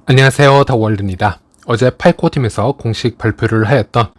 안녕하세요, 더월드입니다. 어제 파이코 팀에서 공식 발표를 하였던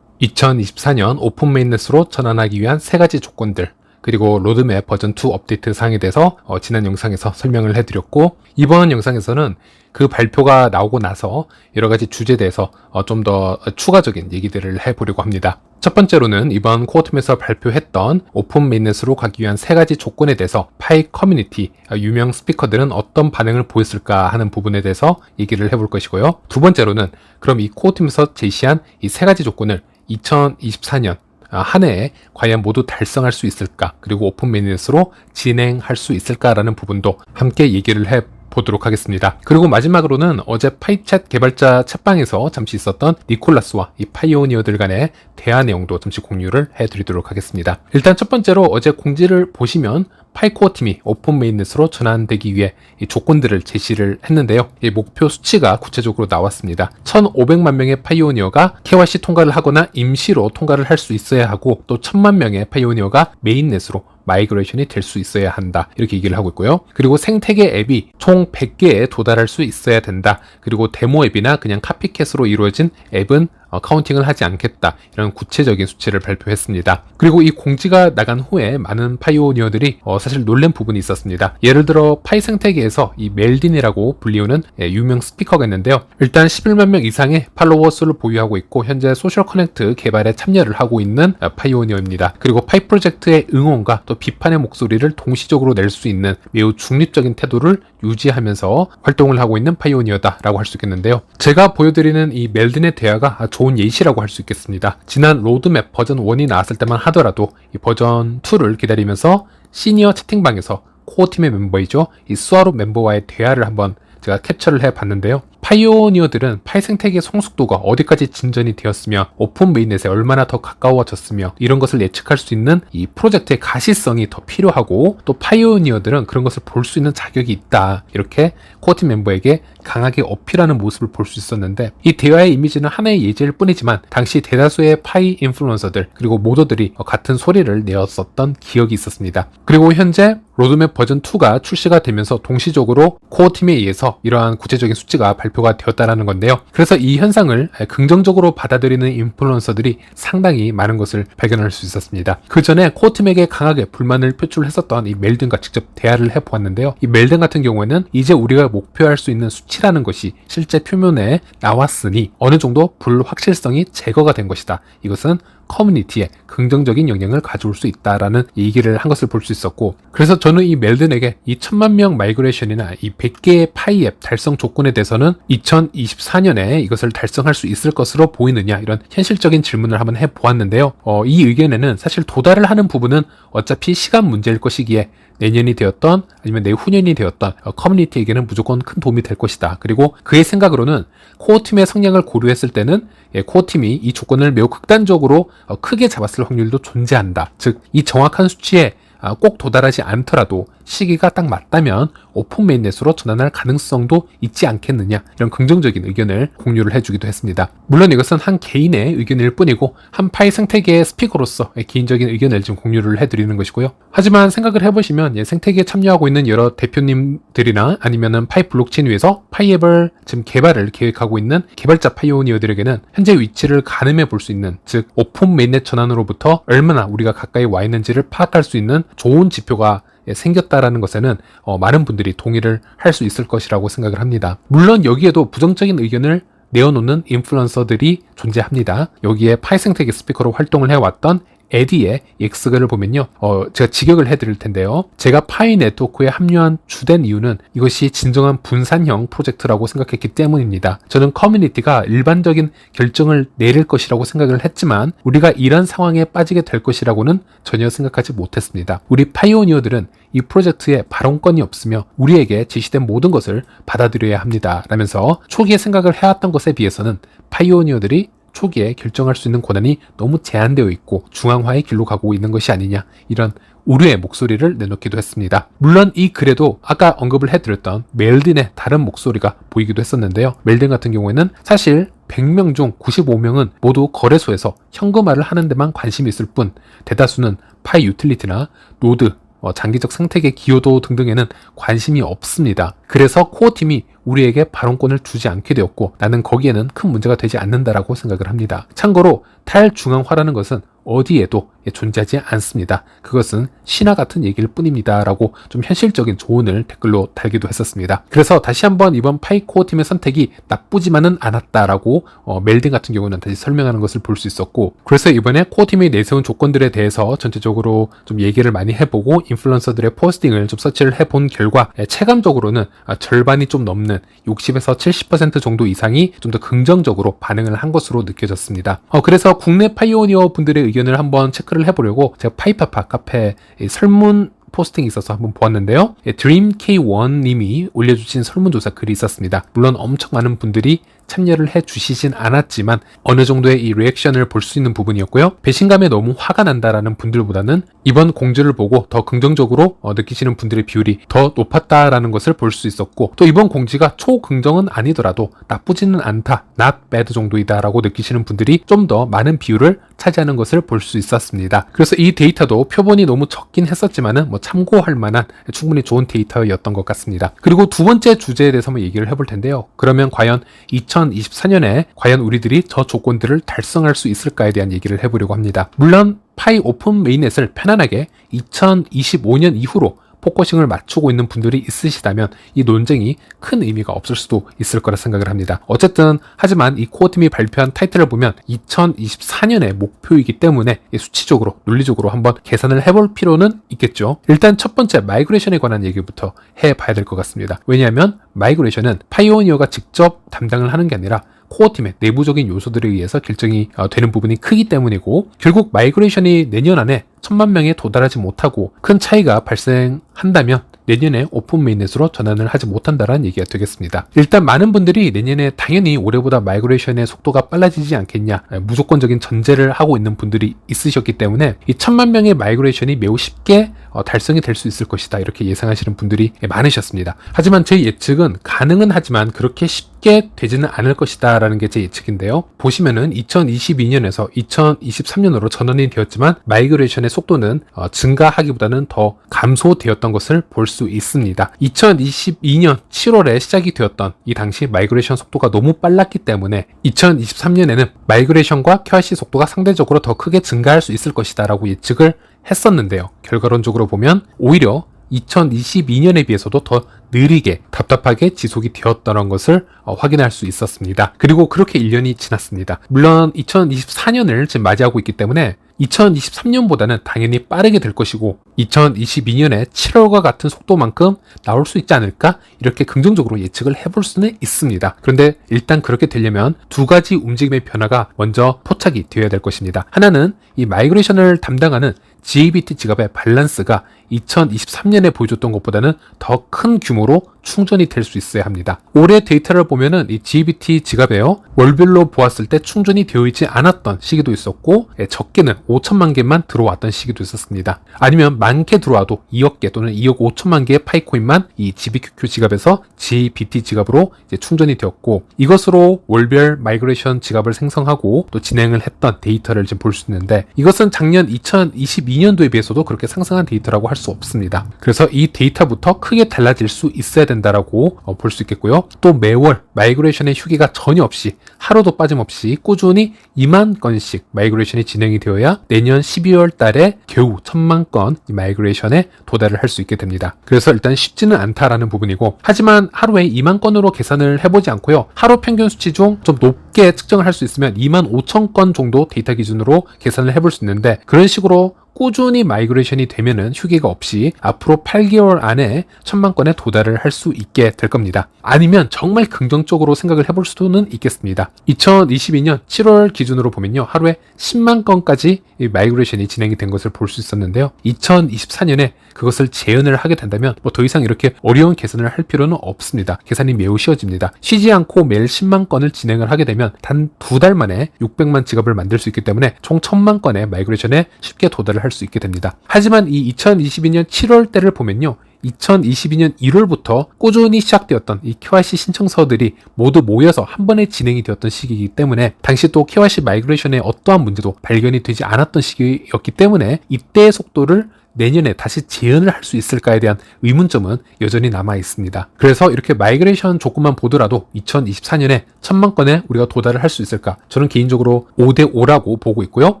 2024년 오픈 메인넷으로 전환하기 위한 3가지 조건들, 그리고 로드맵 버전 2 업데이트 사항에 대해서 지난 영상에서 설명을 해드렸고, 이번 영상에서는 그 발표가 나오고 나서 여러가지 주제에 대해서 좀 더 추가적인 얘기들을 해보려고 합니다. 첫 번째로는 이번 코어팀에서 발표했던 오픈 메인넷으로 가기 위한 3가지 조건에 대해서 파이 커뮤니티 유명 스피커들은 어떤 반응을 보였을까 하는 부분에 대해서 얘기를 해볼 것이고요. 두 번째로는 그럼 이 코어팀에서 제시한 이 3가지 조건을 2024년 한 해에 과연 모두 달성할 수 있을까, 그리고 오픈 메인넷으로 진행할 수 있을까라는 부분도 함께 얘기를 해보도록 하겠습니다. 그리고 마지막으로는 어제 파이챗 개발자 챗방에서 잠시 있었던 니콜라스와 이 파이오니어들 간의 대화 내용도 잠시 공유를 해드리도록 하겠습니다. 일단 첫 번째로 어제 공지를 보시면 파이코어 팀이 오픈 메인넷으로 전환되기 위해 이 조건들을 제시를 했는데요. 이 목표 수치가 구체적으로 나왔습니다. 1,500만 명의 파이오니어가 KYC 통과를 하거나 임시로 통과를 할 수 있어야 하고, 또 1,000만 명의 파이오니어가 메인넷으로 마이그레이션이 될 수 있어야 한다, 이렇게 얘기를 하고 있고요. 그리고 생태계 앱이 총 100개에 도달할 수 있어야 된다. 그리고 데모 앱이나 그냥 카피캣으로 이루어진 앱은 카운팅을 하지 않겠다, 이런 구체적인 수치를 발표했습니다. 그리고 이 공지가 나간 후에 많은 파이오니어들이 사실 놀란 부분이 있었습니다. 예를 들어 파이 생태계에서 이 멜딘이라고 불리우는 유명 스피커가 있는데요. 일단 11만 명 이상의 팔로워 수를 보유하고 있고, 현재 소셜 커넥트 개발에 참여를 하고 있는 파이오니어입니다. 그리고 파이 프로젝트의 응원과 또 비판의 목소리를 동시적으로 낼 수 있는 매우 중립적인 태도를 유지하면서 활동을 하고 있는 파이오니어다라고 할 수 있겠는데요. 제가 보여드리는 이 멜딘의 대화가 좋은 예시라고 할 수 있겠습니다. 지난 로드맵 버전 1이 나왔을 때만 하더라도 이 버전 2를 기다리면서 시니어 채팅방에서 코어팀의 멤버이죠, 이 수아로 멤버와의 대화를 한번 제가 캡처를 해봤는데요. 파이오니어들은 파이 생태계 성숙도가 어디까지 진전이 되었으며 오픈 메인넷에 얼마나 더 가까워졌으며, 이런 것을 예측할 수 있는 이 프로젝트의 가시성이 더 필요하고, 또 파이오니어들은 그런 것을 볼 수 있는 자격이 있다, 이렇게 코어팀 멤버에게 강하게 어필하는 모습을 볼 수 있었는데, 이 대화의 이미지는 하나의 예제일 뿐이지만 당시 대다수의 파이 인플루언서들 그리고 모더들이 같은 소리를 내었었던 기억이 있었습니다. 그리고 현재 로드맵 버전 2가 출시가 되면서 동시적으로 코어팀에 의해서 이러한 구체적인 수치가 발표가 되었다는 건데요. 그래서 이 현상을 긍정적으로 받아들이는 인플루언서들이 상당히 많은 것을 발견할 수 있었습니다. 그 전에 코어팀에게 강하게 불만을 표출했었던 이 멜든과 직접 대화를 해보았는데요. 이 멜든 같은 경우에는 이제 우리가 목표할 수 있는 수치라는 것이 실제 표면에 나왔으니 어느 정도 불확실성이 제거가 된 것이다. 이것은 커뮤니티에 긍정적인 영향을 가져올 수 있다라는 얘기를 한 것을 볼 수 있었고, 그래서 저는 이 멜든에게 이 1,000만 명 마이그레이션이나 이 100개의 파이 앱 달성 조건에 대해서는 2024년에 이것을 달성할 수 있을 것으로 보이느냐, 이런 현실적인 질문을 한번 해보았는데요. 이 의견에는 사실 도달을 하는 부분은 어차피 시간 문제일 것이기에 내년이 되었던 아니면 내후년이 되었던 커뮤니티에게는 무조건 큰 도움이 될 것이다. 그리고 그의 생각으로는 코어팀의 성향을 고려했을 때는 코어팀이 이 조건을 매우 극단적으로 크게 잡았을 확률도 존재한다. 즉, 이 정확한 수치에 꼭 도달하지 않더라도 시기가 딱 맞다면 오픈 메인넷으로 전환할 가능성도 있지 않겠느냐, 이런 긍정적인 의견을 공유를 해주기도 했습니다. 물론 이것은 한 개인의 의견일 뿐이고, 한 파이 생태계의 스피커로서 개인적인 의견을 지금 공유를 해드리는 것이고요. 하지만 생각을 해보시면 생태계에 참여하고 있는 여러 대표님들이나 아니면은 파이 블록체인 위에서 파이 앱을 지금 개발을 계획하고 있는 개발자 파이오니어들에게는 현재 위치를 가늠해 볼 수 있는, 즉 오픈 메인넷 전환으로부터 얼마나 우리가 가까이 와 있는지를 파악할 수 있는 좋은 지표가 생겼다라는 것에는 많은 분들이 동의를 할 수 있을 것이라고 생각을 합니다. 물론 여기에도 부정적인 의견을 내어놓는 인플루언서들이 존재합니다. 여기에 파이 생태계 스피커로 활동을 해왔던 에디의 엑스글을 보면요, 제가 직역을 해드릴 텐데요. 제가 파이 네트워크에 합류한 주된 이유는 이것이 진정한 분산형 프로젝트라고 생각했기 때문입니다. 저는 커뮤니티가 일반적인 결정을 내릴 것이라고 생각을 했지만 우리가 이런 상황에 빠지게 될 것이라고는 전혀 생각하지 못했습니다. 우리 파이오니어들은 이 프로젝트에 발언권이 없으며 우리에게 제시된 모든 것을 받아들여야 합니다, 라면서 초기에 생각을 해왔던 것에 비해서는 파이오니어들이 초기에 결정할 수 있는 권한이 너무 제한되어 있고 중앙화의 길로 가고 있는 것이 아니냐, 이런 우려의 목소리를 내놓기도 했습니다. 물론 이 글에도 아까 언급을 해드렸던 멜든의 다른 목소리가 보이기도 했었는데요. 멜든 같은 경우에는 사실 100명 중 95명은 모두 거래소에서 현금화를 하는 데만 관심이 있을 뿐, 대다수는 파이 유틸리티나 노드, 장기적 생태계 기여도 등등에는 관심이 없습니다. 그래서 코어팀이 우리에게 발언권을 주지 않게 되었고 나는 거기에는 큰 문제가 되지 않는다라고 생각을 합니다. 참고로 탈중앙화라는 것은 어디에도 존재하지 않습니다. 그것은 신화 같은 얘기일 뿐입니다 라고 좀 현실적인 조언을 댓글로 달기도 했었습니다. 그래서 다시 한번 이번 파이코어 팀의 선택이 나쁘지만은 않았다라고 멜딩 같은 경우는 다시 설명하는 것을 볼 수 있었고, 그래서 이번에 코어 팀이 내세운 조건들에 대해서 전체적으로 좀 얘기를 많이 해보고 인플루언서들의 포스팅을 좀 서치를 해본 결과 체감적으로는 절반이 좀 넘는 60에서 70% 정도 이상이 좀 더 긍정적으로 반응을 한 것으로 느껴졌습니다. 그래서 국내 파이오니어 분들의 의견을 한번 체크를 해보려고 제가 파이파파 카페 설문 포스팅이 있어서 한번 보았는데요. 드림K1님이 올려주신 설문조사 글이 있었습니다. 물론 엄청 많은 분들이 참여를 해주시진 않았지만 어느 정도의 이 리액션을 볼 수 있는 부분이었고요. 배신감에 너무 화가 난다라는 분들보다는 이번 공지를 보고 더 긍정적으로 느끼시는 분들의 비율이 더 높았다라는 것을 볼 수 있었고, 또 이번 공지가 초긍정은 아니더라도 나쁘지는 않다, not bad 정도이다 라고 느끼시는 분들이 좀 더 많은 비율을 차지하는 것을 볼 수 있었습니다. 그래서 이 데이터도 표본이 너무 적긴 했었지만은 참고할 만한 충분히 좋은 데이터였던 것 같습니다. 그리고 두 번째 주제에 대해서 한번 얘기를 해볼 텐데요. 그러면 과연 2024년에 과연 우리들이 저 조건들을 달성할 수 있을까에 대한 얘기를 해보려고 합니다. 물론 파이 오픈 메인넷을 편안하게 2025년 이후로 포커싱을 맞추고 있는 분들이 있으시다면 이 논쟁이 큰 의미가 없을 수도 있을 거라 생각을 합니다. 어쨌든 하지만 이 코어팀이 발표한 타이틀을 보면 2024년의 목표이기 때문에 수치적으로 논리적으로 한번 계산을 해볼 필요는 있겠죠. 일단 첫 번째 마이그레이션에 관한 얘기부터 해봐야 될 것 같습니다. 왜냐하면 마이그레이션은 파이오니어가 직접 담당을 하는 게 아니라 코어팀의 내부적인 요소들에 의해서 결정이 되는 부분이 크기 때문이고, 결국 마이그레이션이 내년 안에 1000만 명에 도달하지 못하고 큰 차이가 발생한다면 내년에 오픈 메인넷으로 전환을 하지 못한다는 얘기가 되겠습니다. 일단 많은 분들이 내년에 당연히 올해보다 마이그레이션의 속도가 빨라지지 않겠냐, 무조건적인 전제를 하고 있는 분들이 있으셨기 때문에 이 1000만 명의 마이그레이션이 매우 쉽게 달성이 될 수 있을 것이다 이렇게 예상하시는 분들이 많으셨습니다. 하지만 제 예측은 가능은 하지만 그렇게 쉽게 되지는 않을 것이다 라는 게 제 예측인데요. 보시면은 2022년에서 2023년으로 전환이 되었지만 마이그레이션의 속도는 증가하기보다는 더 감소되었던 것을 볼 수 있습니다. 2022년 7월에 시작이 되었던 이 당시 마이그레이션 속도가 너무 빨랐기 때문에 2023년에는 마이그레이션과 KYC 속도가 상대적으로 더 크게 증가할 수 있을 것이다 라고 예측을 했었는데요. 결과론적으로 보면 오히려 2022년에 비해서도 더 느리게 답답하게 지속이 되었다는 것을 확인할 수 있었습니다. 그리고 그렇게 1년이 지났습니다. 물론 2024년을 지금 맞이하고 있기 때문에 2023년보다는 당연히 빠르게 될 것이고 2022년에 7월과 같은 속도만큼 나올 수 있지 않을까? 이렇게 긍정적으로 예측을 해볼 수는 있습니다. 그런데 일단 그렇게 되려면 두 가지 움직임의 변화가 먼저 포착이 되어야 될 것입니다. 하나는 이 마이그레이션을 담당하는 GABT 지갑의 밸런스가 2023년에 보여줬던 것보다는 더 큰 규모로 충전이 될 수 있어야 합니다. 올해 데이터를 보면은 이 GBT 지갑에요, 월별로 보았을 때 충전이 되어 있지 않았던 시기도 있었고 적게는 5천만 개만 들어왔던 시기도 있었습니다. 아니면 많게 들어와도 2억 개 또는 2억 5천만 개의 파이코인만 이 GBQQ 지갑에서 GBT 지갑으로 이제 충전이 되었고, 이것으로 월별 마이그레이션 지갑을 생성하고 또 진행을 했던 데이터를 지금 볼 수 있는데, 이것은 작년 2022년도에 비해서도 그렇게 상승한 데이터라고 할 수 없습니다. 그래서 이 데이터부터 크게 달라질 수 있어야 된다라고 볼 수 있겠고요. 또 매월 마이그레이션의 휴게가 전혀 없이 하루도 빠짐없이 꾸준히 2만 건씩 마이그레이션이 진행이 되어야 내년 12월 달에 겨우 1000만 건 마이그레이션에 도달을 할 수 있게 됩니다. 그래서 일단 쉽지는 않다라는 부분이고, 하지만 하루에 2만 건으로 계산을 해보지 않고요. 하루 평균 수치 중 좀 높게 측정을 할 수 있으면 2만 5천 건 정도 데이터 기준으로 계산을 해볼 수 있는데, 그런 식으로 꾸준히 마이그레이션이 되면은 휴게가 없이 앞으로 8개월 안에 1000만 건에 도달을 할 수 있게 될 겁니다. 아니면 정말 긍정적으로 생각을 해볼 수는 있겠습니다. 2022년 7월 기준으로 보면요, 하루에 10만 건까지 마이그레이션이 진행이 된 것을 볼 수 있었는데요. 2024년에 그것을 재현을 하게 된다면 더 이상 이렇게 어려운 계산을 할 필요는 없습니다. 계산이 매우 쉬워집니다. 쉬지 않고 매일 10만 건을 진행을 하게 되면 단 2달 만에 600만 지갑을 만들 수 있기 때문에 총 1000만 건의 마이그레이션에 쉽게 도달을 할 수 있게 됩니다. 하지만 이 2022년 7월 때를 보면요, 2022년 1월부터 꾸준히 시작되었던 이 KYC 신청서들이 모두 모여서 한 번에 진행이 되었던 시기이기 때문에 당시 또 KYC 마이그레이션에 어떠한 문제도 발견이 되지 않았던 시기였기 때문에 이때의 속도를 내년에 다시 재현을 할 수 있을까에 대한 의문점은 여전히 남아 있습니다. 그래서 이렇게 마이그레이션 조건만 보더라도 2024년에 1000만 건에 우리가 도달을 할 수 있을까? 저는 개인적으로 5대 5라고 보고 있고요.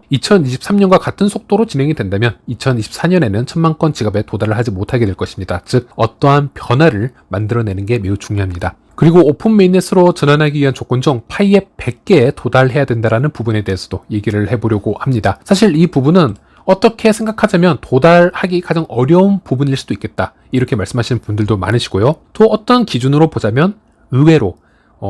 2023년과 같은 속도로 진행이 된다면 2024년에는 1000만 건 지갑에 도달을 하지 못하게 될 것입니다. 즉 어떠한 변화를 만들어내는 게 매우 중요합니다. 그리고 오픈 메인넷으로 전환하기 위한 조건 중 파이의 100개에 도달해야 된다는 부분에 대해서도 얘기를 해보려고 합니다. 사실 이 부분은 어떻게 생각하자면 도달하기 가장 어려운 부분일 수도 있겠다, 이렇게 말씀하시는 분들도 많으시고요. 또 어떤 기준으로 보자면 의외로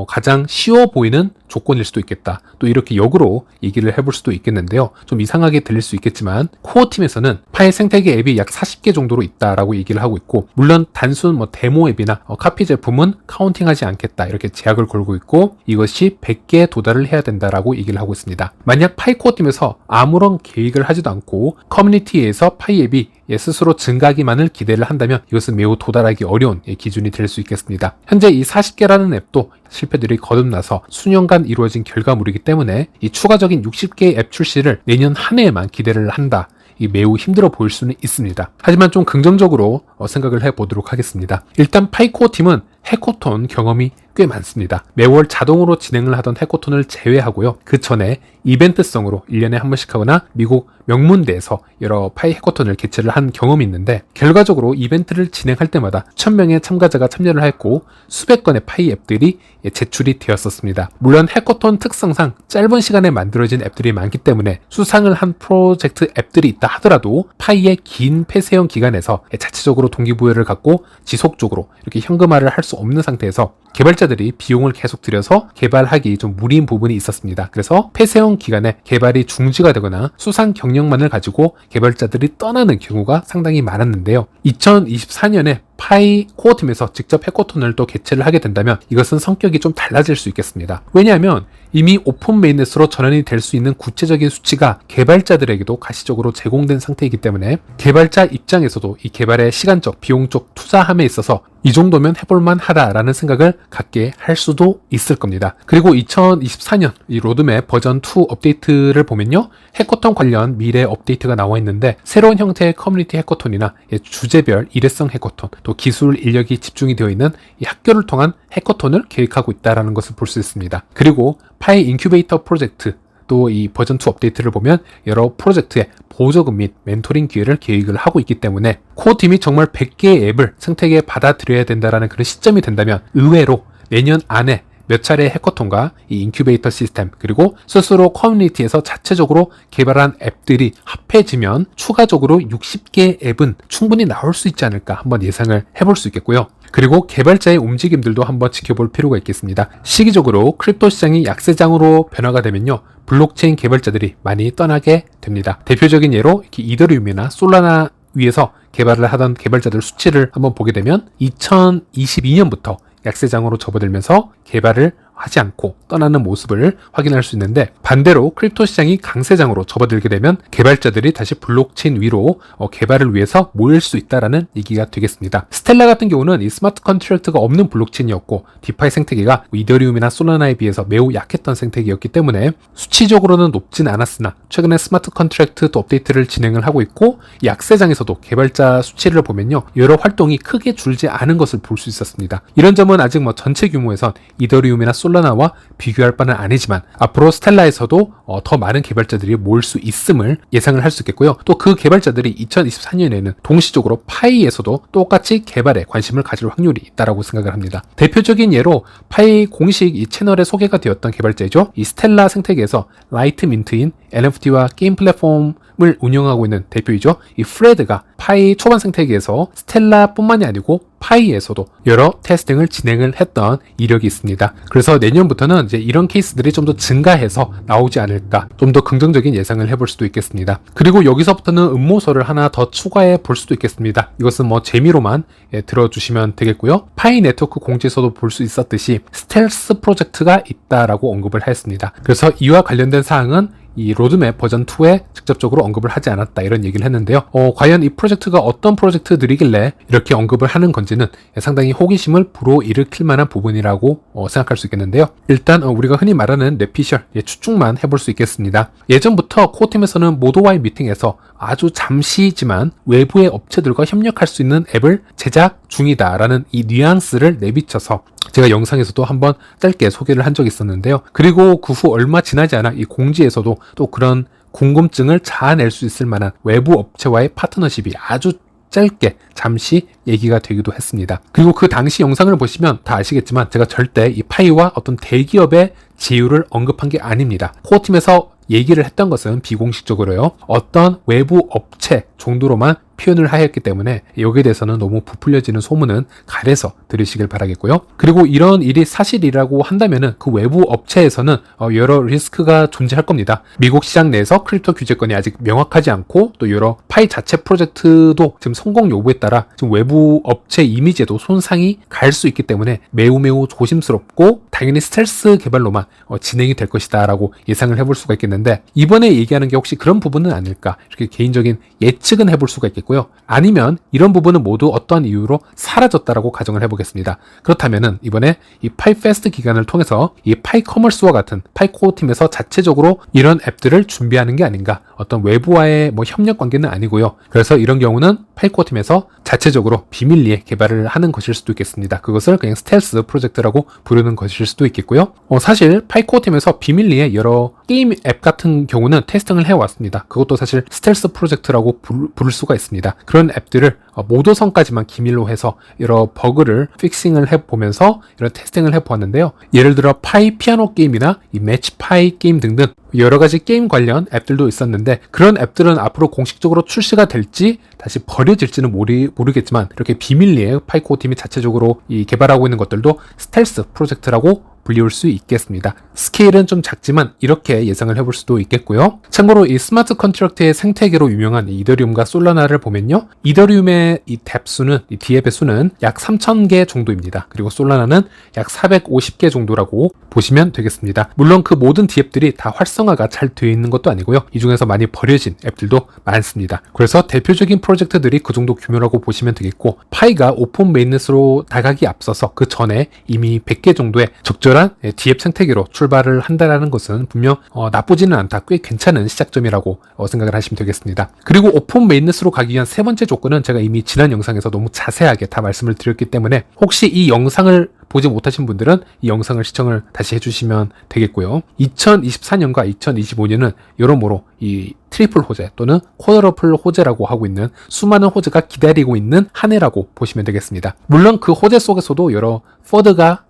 가장 쉬워 보이는 조건일 수도 있겠다, 또 이렇게 역으로 얘기를 해볼 수도 있겠는데요. 좀 이상하게 들릴 수 있겠지만 코어팀에서는 파일 생태계 앱이 약 40개 정도로 있다라고 얘기를 하고 있고, 물론 단순 데모 앱이나 카피 제품은 카운팅하지 않겠다, 이렇게 제약을 걸고 있고, 이것이 100개에 도달을 해야 된다라고 얘기를 하고 있습니다. 만약 파이 코어팀에서 아무런 계획을 하지도 않고 커뮤니티에서 파이 앱이 스스로 증가하기만을 기대를 한다면 이것은 매우 도달하기 어려운 기준이 될 수 있겠습니다. 현재 이 40개라는 앱도 실패들이 거듭나서 수년간 이루어진 결과물이기 때문에 이 추가적인 60개의 앱 출시를 내년 한 해에만 기대를 한다, 매우 힘들어 보일 수는 있습니다. 하지만 좀 긍정적으로 생각을 해보도록 하겠습니다. 일단 파이코어 팀은 해코톤 경험이 꽤 많습니다. 매월 자동으로 진행을 하던 해코톤을 제외하고요. 그 전에 이벤트성으로 1년에 한 번씩 하거나 미국 명문대에서 여러 파이 해코톤을 개최를 한 경험이 있는데, 결과적으로 이벤트를 진행할 때마다 1000명의 참가자가 참여를 했고 수백 건의 파이 앱들이 제출이 되었었습니다. 물론 해코톤 특성상 짧은 시간에 만들어진 앱들이 많기 때문에 수상을 한 프로젝트 앱들이 있다 하더라도 파이의 긴 폐쇄형 기간에서 자체적으로 동기부여를 갖고 지속적으로 이렇게 현금화를 할 수 없는 상태에서 개발자들이 비용을 계속 들여서 개발하기 좀 무리인 부분이 있었습니다. 그래서 폐쇄형 기간에 개발이 중지가 되거나 수상 경력만을 가지고 개발자들이 떠나는 경우가 상당히 많았는데요. 2024년에 파이 코어팀에서 직접 해코톤을 또 개최를 하게 된다면 이것은 성격이 좀 달라질 수 있겠습니다. 왜냐하면 이미 오픈 메인넷으로 전환이 될 수 있는 구체적인 수치가 개발자들에게도 가시적으로 제공된 상태이기 때문에 개발자 입장에서도 이 개발의 시간적, 비용적 투자함에 있어서 이 정도면 해볼만 하다라는 생각을 갖게 할 수도 있을 겁니다. 그리고 2024년 이 로드맵 버전 2 업데이트를 보면요, 해코톤 관련 미래 업데이트가 나와 있는데 새로운 형태의 커뮤니티 해코톤이나 주제별 일회성 해코톤, 또 기술 인력이 집중이 되어 있는 이 학교를 통한 해코톤을 계획하고 있다는 것을 볼 수 있습니다. 그리고 파이 인큐베이터 프로젝트, 또 이 버전 2 업데이트를 보면 여러 프로젝트의 보조금 및 멘토링 기회를 계획을 하고 있기 때문에 코어팀이 정말 100개의 앱을 생태계에 받아들여야 된다는 그런 시점이 된다면 의외로 내년 안에 몇 차례의 해커톤과 이 인큐베이터 시스템, 그리고 스스로 커뮤니티에서 자체적으로 개발한 앱들이 합해지면 추가적으로 60개의 앱은 충분히 나올 수 있지 않을까 한번 예상을 해볼 수 있겠고요. 그리고 개발자의 움직임들도 한번 지켜볼 필요가 있겠습니다. 시기적으로 크립토 시장이 약세장으로 변화가 되면요, 블록체인 개발자들이 많이 떠나게 됩니다. 대표적인 예로 이더리움이나 솔라나 위에서 개발을 하던 개발자들 수치를 한번 보게 되면 2022년부터 약세장으로 접어들면서 개발을 하지 않고 떠나는 모습을 확인할 수 있는데, 반대로 크립토 시장이 강세장으로 접어들게 되면 개발자들이 다시 블록체인 위로 개발을 위해서 모일 수 있다라는 얘기가 되겠습니다. 스텔라 같은 경우는 이 스마트 컨트랙트가 없는 블록체인이었고 디파이 생태계가 이더리움이나 솔라나에 비해서 매우 약했던 생태계였기 때문에 수치적으로는 높진 않았으나 최근에 스마트 컨트랙트 또 업데이트를 진행을 하고 있고, 약세장에서도 개발자 수치를 보면요, 여러 활동이 크게 줄지 않은 것을 볼 수 있었습니다. 이런 점은 아직 전체 규모에선 이더리움이나 솔라나와 비교할 바는 아니지만 앞으로 스텔라에서도 더 많은 개발자들이 모일 수 있음을 예상을 할 수 있겠고요. 또 그 개발자들이 2024년에는 동시적으로 파이에서도 똑같이 개발에 관심을 가질 확률이 있다고 생각을 합니다. 대표적인 예로 파이 공식 이 채널에 소개가 되었던 개발자이죠. 이 스텔라 생태계에서 라이트 민트인 NFT와 게임 플랫폼을 운영하고 있는 대표이죠. 이 프레드가 파이 초반 생태계에서 스텔라뿐만이 아니고 파이에서도 여러 테스팅을 진행을 했던 이력이 있습니다. 그래서 내년부터는 이제 이런 케이스들이 좀 더 증가해서 나오지 않을까, 좀 더 긍정적인 예상을 해볼 수도 있겠습니다. 그리고 여기서부터는 음모설을 하나 더 추가해 볼 수도 있겠습니다. 이것은 재미로만 들어주시면 되겠고요. 파이 네트워크 공지에서도 볼 수 있었듯이 스텔스 프로젝트가 있다라고 언급을 하였습니다. 그래서 이와 관련된 사항은 이 로드맵 버전 2에 직접적으로 언급을 하지 않았다 이런 얘기를 했는데요. 과연 이 프로젝트가 어떤 프로젝트들이길래 이렇게 언급을 하는 건지는 상당히 호기심을 불어일으킬 만한 부분이라고 생각할 수 있겠는데요. 일단 우리가 흔히 말하는 뇌피셜 추측만 해볼 수 있겠습니다. 예전부터 코어팀에서는 모도와의 미팅에서 아주 잠시지만 외부의 업체들과 협력할 수 있는 앱을 제작 중이다라는 이 뉘앙스를 내비쳐서 제가 영상에서도 한번 짧게 소개를 한 적이 있었는데요. 그리고 그 후 얼마 지나지 않아 이 공지에서도 또 그런 궁금증을 자아낼 수 있을 만한 외부 업체와의 파트너십이 아주 짧게 잠시 얘기가 되기도 했습니다. 그리고 그 당시 영상을 보시면 다 아시겠지만 제가 절대 이 파이와 어떤 대기업의 제휴를 언급한 게 아닙니다. 코어팀에서 얘기를 했던 것은 비공식적으로요. 어떤 외부 업체 정도로만 표현을 하였기 때문에 여기에 대해서는 너무 부풀려지는 소문은 가려서 들으시길 바라겠고요. 그리고 이런 일이 사실이라고 한다면은 그 외부 업체에서는 여러 리스크가 존재할 겁니다. 미국 시장 내에서 크립토 규제권이 아직 명확하지 않고 또 여러 파이 자체 프로젝트도 지금 성공 여부에 따라 지금 외부 업체 이미지에도 손상이 갈 수 있기 때문에 매우 조심스럽고 당연히 스텔스 개발로만 진행이 될 것이다 라고 예상을 해볼 수가 있겠는데 이번에 얘기하는 게 혹시 그런 부분은 아닐까 이렇게 개인적인 예측은 해볼 수가 있겠고요. 아니면 이런 부분은 모두 어떠한 이유로 사라졌다라고 가정을 해보겠습니다. 그렇다면은 이번에 이 파이 페스트 기간을 통해서 이 파이 커머스와 같은 파이 코어 팀에서 자체적으로 이런 앱들을 준비하는 게 아닌가, 어떤 외부와의 협력 관계는 아니고요. 그래서 이런 경우는 파이 코어 팀에서 자체적으로 비밀리에 개발을 하는 것일 수도 있겠습니다. 그것을 그냥 스텔스 프로젝트라고 부르는 것일 수도 있겠고요. 사실 파이 코어 팀에서 비밀리에 여러 게임 앱 같은 경우는 테스팅을 해왔습니다. 그것도 사실 스텔스 프로젝트라고 부를 수가 있습니다. 그런 앱들을 모도성까지만 기밀로 해서 여러 버그를 픽싱을 해보면서 이런 테스팅을 해보았는데요. 예를 들어 파이 피아노 게임이나 이 매치 파이 게임 등등 여러 가지 게임 관련 앱들도 있었는데 그런 앱들은 앞으로 공식적으로 출시가 될지 다시 버려질지는 모르겠지만 이렇게 비밀리에 파이코어 팀이 자체적으로 개발하고 있는 것들도 스텔스 프로젝트라고 불리울 수 있겠습니다. 스케일은 좀 작지만 이렇게 예상을 해볼 수도 있겠고요. 참고로 이 스마트 컨트랙트의 생태계로 유명한 이더리움과 솔라나를 보면요. 이더리움의 이 뎁수는, 이 디앱의 수는 약 3,000개 정도입니다. 그리고 솔라나는 약 450개 정도라고 보시면 되겠습니다. 물론 그 모든 디앱들이 다 활성화가 잘 되어 있는 것도 아니고요. 이 중에서 많이 버려진 앱들도 많습니다. 그래서 대표적인 프로젝트들이 그 정도 규모라고 보시면 되겠고 파이가 오픈 메인넷으로 나가기 앞서서 그 전에 이미 100개 정도의 적절한 디앱 생태계로 출발을 한다는 것은 분명 나쁘지는 않다. 꽤 괜찮은 시작점이라고 생각을 하시면 되겠습니다. 그리고 오픈 메인넷으로 가기 위한 세 번째 조건은 제가 이미 지난 영상에서 너무 자세하게 다 말씀을 드렸기 때문에 혹시 이 영상을 보지 못하신 분들은 이 영상을 시청을 다시 해주시면 되겠고요. 2024년과 2025년은 여러모로 이 트리플 호재 또는 쿼드러플 호재라고 하고 있는 수많은 호재가 기다리고 있는 한 해라고 보시면 되겠습니다. 물론 그 호재 속에서도 여러 퍼드가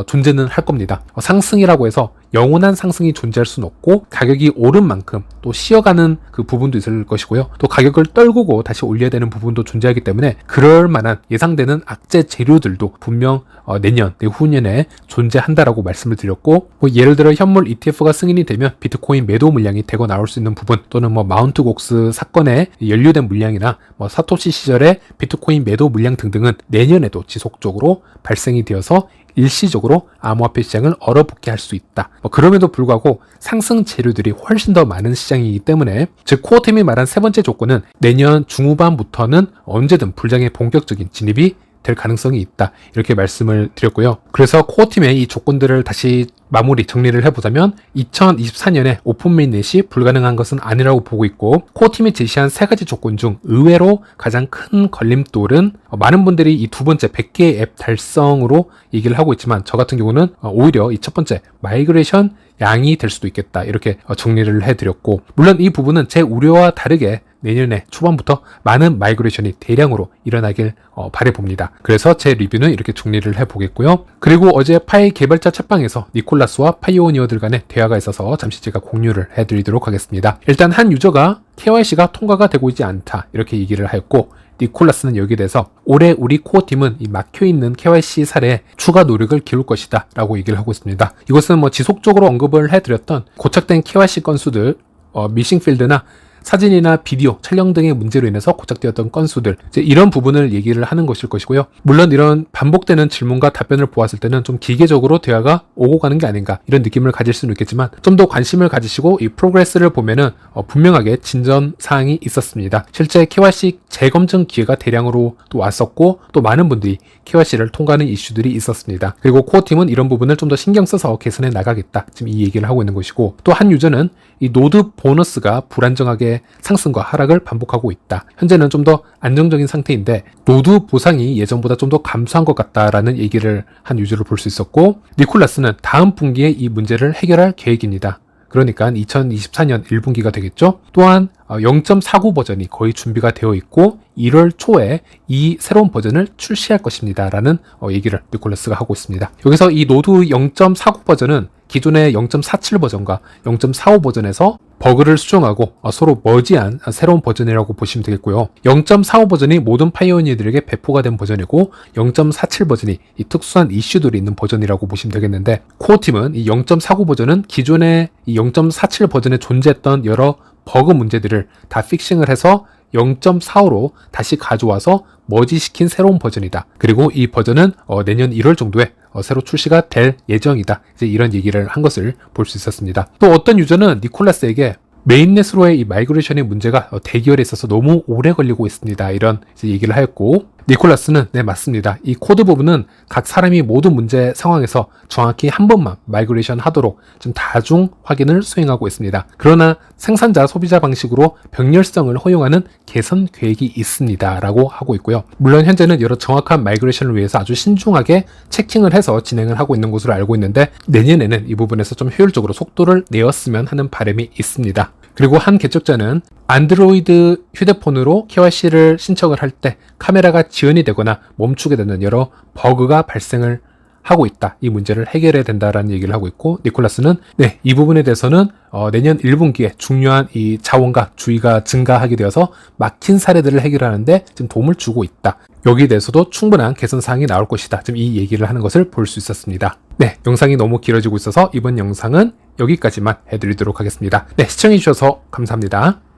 존재는 할 겁니다. 상승이라고 해서 영원한 상승이 존재할 수는 없고 가격이 오른 만큼 또 쉬어가는 그 부분도 있을 것이고요. 또 가격을 떨구고 다시 올려야 되는 부분도 존재하기 때문에 그럴 만한 예상되는 악재 재료들도 분명 내년, 내후년에 존재한다라고 말씀을 드렸고 예를 들어 현물 ETF가 승인이 되면 비트코인 매도 물량이 대거 나올 수 있는 부분 또는 마운트 곡스 사건에 연루된 물량이나 사토시 시절의 비트코인 매도 물량 등등은 내년에도 지속적으로 발생이 되어서 일시적으로 암호화폐 시장을 얼어붙게 할 수 있다. 그럼에도 불구하고 상승 재료들이 훨씬 더 많은 시장이기 때문에 즉 코어팀이 말한 세 번째 조건은 내년 중후반부터는 언제든 불장의 본격적인 진입이 될 가능성이 있다. 이렇게 말씀을 드렸고요. 그래서 코어팀의 이 조건들을 다시 마무리 정리를 해보자면 2024년에 오픈 메인넷이 불가능한 것은 아니라고 보고 있고 코어팀이 제시한 세 가지 조건 중 의외로 가장 큰 걸림돌은 많은 분들이 이 두 번째 100개의 앱 달성으로 얘기를 하고 있지만 저 같은 경우는 오히려 이 첫 번째 마이그레이션 양이 될 수도 있겠다 이렇게 정리를 해드렸고 물론 이 부분은 제 우려와 다르게 내년에 초반부터 많은 마이그레이션이 대량으로 일어나길 바라봅니다. 그래서 제 리뷰는 이렇게 정리를 해보겠고요. 그리고 어제 파이 개발자 챗방에서 니콜라스와 파이오니어들 간의 대화가 있어서 잠시 제가 공유를 해드리도록 하겠습니다. 일단 한 유저가 KYC가 통과가 되고 있지 않다 이렇게 얘기를 하였고 니콜라스는 여기에 대해서 올해 우리 코어팀은 이 막혀있는 KYC 사례에 추가 노력을 기울 것이다 라고 얘기를 하고 있습니다. 이것은 지속적으로 언급을 해드렸던 고착된 KYC 건수들 미싱필드나 사진이나 비디오 촬영 등의 문제로 인해서 고착되었던 건수들, 이제 이런 부분을 얘기를 하는 것일 것이고요. 물론 이런 반복되는 질문과 답변을 보았을 때는 좀 기계적으로 대화가 오고 가는 게 아닌가 이런 느낌을 가질 수는 있겠지만 좀 더 관심을 가지시고 이 프로그레스를 보면은 분명하게 진전 사항이 있었습니다. 실제 KYC 재검증 기회가 대량으로 또 왔었고 또 많은 분들이 KYC를 통과하는 이슈들이 있었습니다. 그리고 코어팀은 이런 부분을 좀 더 신경 써서 개선해 나가겠다, 지금 이 얘기를 하고 있는 것이고, 또 한 유저는 이 노드 보너스가 불안정하게 상승과 하락을 반복하고 있다. 현재는 좀 더 안정적인 상태인데 노드 보상이 예전보다 좀 더 감소한 것 같다라는 얘기를 한 유저를 볼 수 있었고, 니콜라스는 다음 분기에 이 문제를 해결할 계획입니다. 그러니까 2024년 1분기가 되겠죠. 또한 0.49 버전이 거의 준비가 되어 있고 1월 초에 이 새로운 버전을 출시할 것입니다 라는 얘기를 니콜라스가 하고 있습니다. 여기서 이 노드 0.49 버전은 기존의 0.47 버전과 0.45 버전에서 버그를 수정하고 서로 머지한 새로운 버전이라고 보시면 되겠고요. 0.45 버전이 모든 파이오니어들에게 배포가 된 버전이고 0.47 버전이 이 특수한 이슈들이 있는 버전이라고 보시면 되겠는데, 코어팀은 이 0.49 버전은 기존의 이 0.47 버전에 존재했던 여러 버그 문제들을 다 픽싱을 해서 0.45로 다시 가져와서 머지시킨 새로운 버전이다. 그리고 이 버전은 내년 1월 정도에 새로 출시가 될 예정이다. 이제 이런 얘기를 한 것을 볼 수 있었습니다. 또 어떤 유저는 니콜라스에게 메인넷으로의 이 마이그레이션의 문제가 대기열에 있어서 너무 오래 걸리고 있습니다, 이런 이제 얘기를 하였고, 니콜라스는 네 맞습니다. 이 코드 부분은 각 사람이 모든 문제 상황에서 정확히 한 번만 마이그레이션 하도록 좀 다중 확인을 수행하고 있습니다. 그러나 생산자 소비자 방식으로 병렬성을 허용하는 개선 계획이 있습니다 라고 하고 있고요. 물론 현재는 여러 정확한 마이그레이션을 위해서 아주 신중하게 체킹을 해서 진행을 하고 있는 것으로 알고 있는데, 내년에는 이 부분에서 좀 효율적으로 속도를 내었으면 하는 바람이 있습니다. 그리고 한 개척자는 안드로이드 휴대폰으로 KYC를 신청을 할 때 카메라가 지연이 되거나 멈추게 되는 여러 버그가 발생을 하고 있다. 이 문제를 해결해야 된다라는 얘기를 하고 있고, 니콜라스는 네, 이 부분에 대해서는 내년 1분기에 중요한 이 자원과 주의가 증가하게 되어서 막힌 사례들을 해결하는데 지금 도움을 주고 있다. 여기에 대해서도 충분한 개선 사항이 나올 것이다. 지금 이 얘기를 하는 것을 볼 수 있었습니다. 네, 영상이 너무 길어지고 있어서 이번 영상은 여기까지만 해드리도록 하겠습니다. 네, 시청해주셔서 감사합니다.